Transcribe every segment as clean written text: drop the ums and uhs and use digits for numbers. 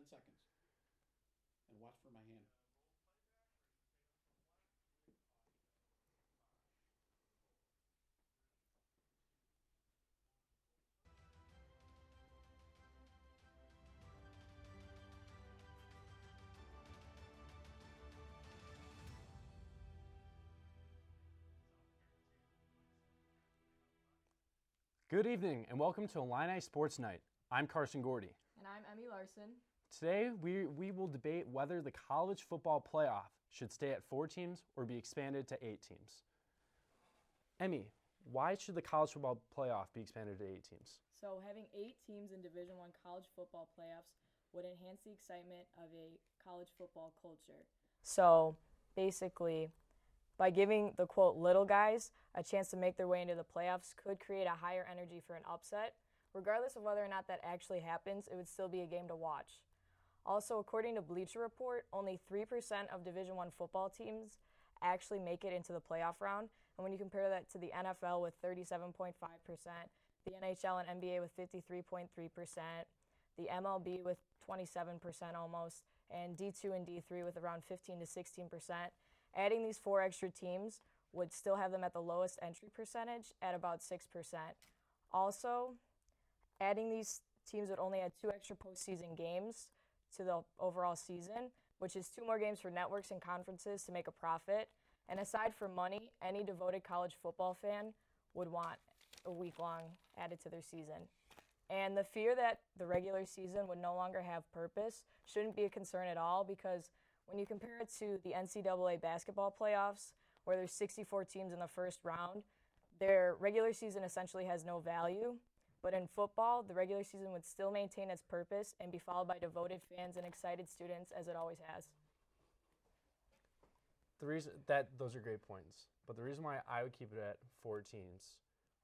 10 seconds. And watch for my hand. Good evening and welcome to Illini Sports Night. I'm Carson Gordy. And I'm Emmy Larson. Today we will debate whether the college football playoff should stay at 4 teams or be expanded to 8 teams. Emmy, why should the college football playoff be expanded to 8 teams? So having 8 teams in Division I college football playoffs would enhance the excitement of a college football culture. So basically, by giving the, quote, little guys a chance to make their way into the playoffs could create a higher energy for an upset. Regardless of whether or not that actually happens, it would still be a game to watch. Also, according to Bleacher Report, only 3% of Division I football teams actually make it into the playoff round. And when you compare that to the NFL with 37.5%, the NHL and NBA with 53.3%, the MLB with 27% almost, and D2 and D3 with around 15 to 16%, adding these 4 extra teams would still have them at the lowest entry percentage at about 6%. Also, adding these teams would only add 2 extra postseason games to the overall season, which is 2 more games for networks and conferences to make a profit. And aside from money, any devoted college football fan would want a week-long added to their season. And the fear that the regular season would no longer have purpose shouldn't be a concern at all, because when you compare it to the NCAA basketball playoffs, where there's 64 teams in the first round, their regular season essentially has no value. But in football, the regular season would still maintain its purpose and be followed by devoted fans and excited students, as it always has. Those are great points, but the reason why I would keep it at 4 teams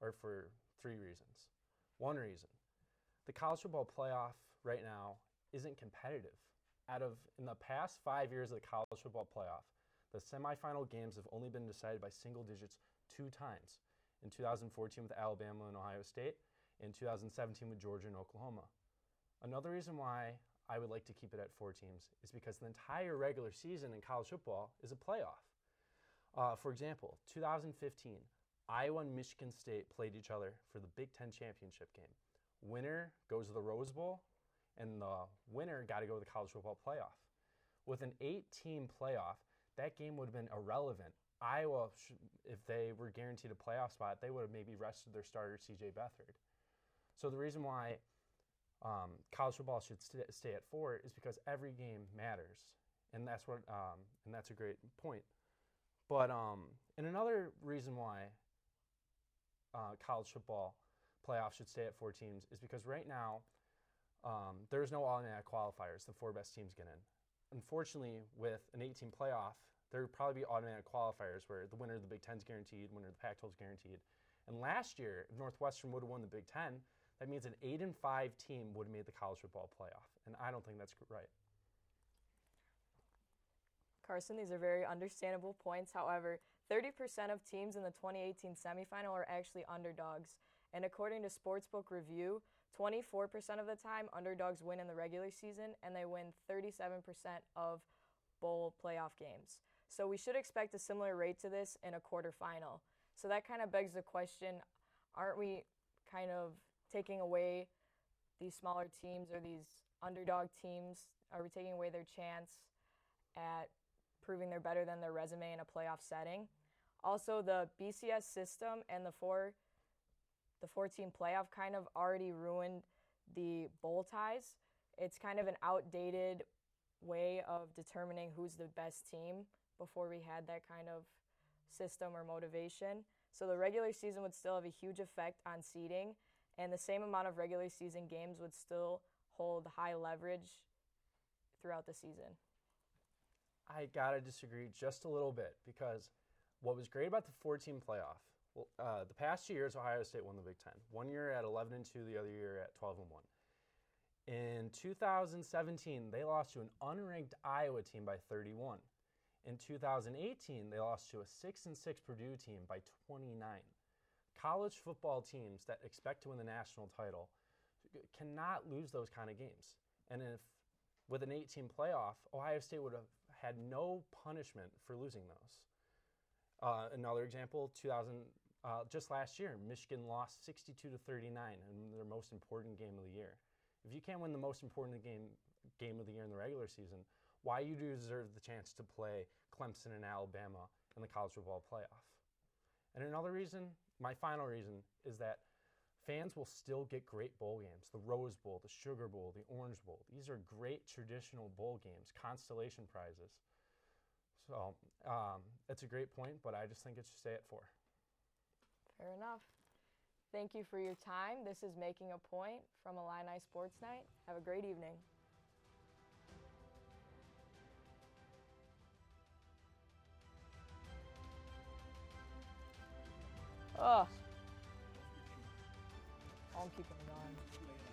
are for 3 reasons. One reason, the college football playoff right now isn't competitive. In the past 5 years of the college football playoff, the semifinal games have only been decided by single digits 2 times. In 2014 with Alabama and Ohio State, in 2017 with Georgia and Oklahoma. Another reason why I would like to keep it at 4 teams is because the entire regular season in college football is a playoff. For example, 2015, Iowa and Michigan State played each other for the Big Ten championship game. Winner goes to the Rose Bowl, and the winner got to go to the college football playoff. With an 8-team playoff, that game would have been irrelevant. Iowa, if they were guaranteed a playoff spot, they would have maybe rested their starter, C.J. Beathard. So the reason why college football should stay at 4 is because every game matters, and that's a great point. But and another reason why college football playoffs should stay at 4 teams is because right now there's no automatic qualifiers. The 4 best teams get in. Unfortunately, with an 8-team playoff, there would probably be automatic qualifiers where the winner of the Big Ten is guaranteed, winner of the Pac-12 is guaranteed. And last year, if Northwestern would have won the Big Ten, that means an 8-5 team would have made the college football playoff. And I don't think that's right. Carson, these are very understandable points. However, 30% of teams in the 2018 semifinal are actually underdogs. And according to Sportsbook Review, 24% of the time, underdogs win in the regular season, and they win 37% of bowl playoff games. So we should expect a similar rate to this in a quarterfinal. So that kind of begs the question, aren't we kind of taking away these smaller teams or these underdog teams? Are we taking away their chance at proving they're better than their resume in a playoff setting? Also, the BCS system and the 4-team playoff kind of already ruined the bowl ties. It's kind of an outdated way of determining who's the best team before we had that kind of system or motivation. So the regular season would still have a huge effect on seeding, and the same amount of regular season games would still hold high leverage throughout the season. I gotta disagree just a little bit, because what was great about the 4-team playoff, the past 2 years Ohio State won the Big Ten. 1 year at 11-2, the other year at 12-1. In 2017, they lost to an unranked Iowa team by 31. In 2018, they lost to a 6-6 Purdue team by 29. College football teams that expect to win the national title cannot lose those kind of games. And if with an 8-team playoff, Ohio State would have had no punishment for losing those. Another example, just last year, Michigan lost 62-39 in their most important game of the year. If you can't win the most important game of the year in the regular season, why you deserve the chance to play Clemson and Alabama in the college football playoff? And another reason, my final reason, is that fans will still get great bowl games. The Rose Bowl, the Sugar Bowl, the Orange Bowl. These are great traditional bowl games, constellation prizes. So it's a great point, but I just think it should stay at 4. Fair enough. Thank you for your time. This is Making a Point from Illini Sports Night. Have a great evening. Oh, I'm keeping it on.